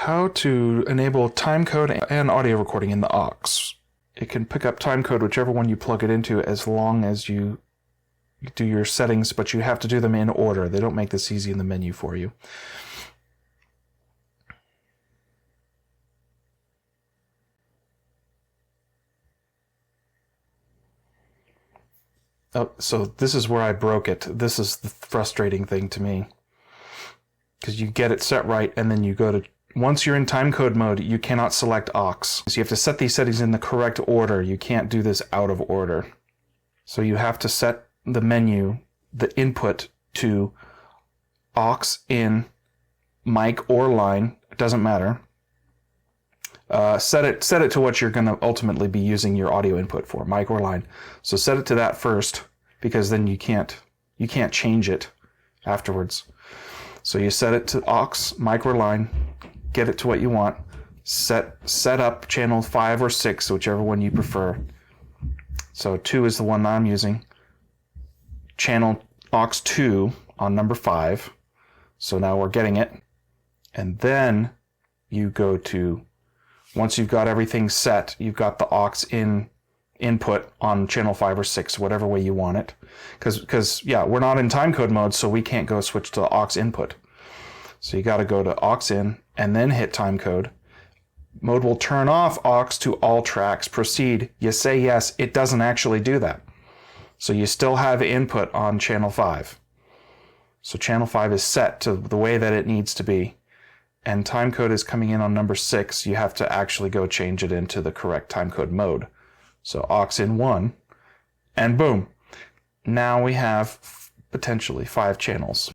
How to enable timecode and audio recording in the aux. It can pick up timecode whichever one you plug it into as long as you do your settings, but you have to do them in order. They don't make this easy in the menu for you. Oh, so this is where I broke it. This is the frustrating thing to me. Because you get it set right, and then you go to, once you're in timecode mode, you cannot select aux. So you have to set these settings in the correct order. You can't do this out of order. So you have to set the menu, the input, to aux in, mic or line, it doesn't matter. Set it to what you're going to ultimately be using your audio input for, mic or line. So set it to that first, because then you can't change it afterwards. So you set it to aux, mic or line, get it to what you want, set up channel 5 or 6, whichever one you prefer. So 2 is the one I'm using. Channel aux 2 on number 5. So now we're getting it. And then you go to, once you've got everything set, you've got the aux input on channel 5 or 6, whatever way you want it. Because yeah, we're not in timecode mode, so we can't go switch to the aux input. So you got to go to aux in and then hit timecode. Mode will turn off aux to all tracks. Proceed. You say yes. It doesn't actually do that. So you still have input on channel 5. So channel 5 is set to the way that it needs to be. And timecode is coming in on number 6. You have to actually go change it into the correct timecode mode. So aux in 1, and boom. Now we have potentially 5 channels.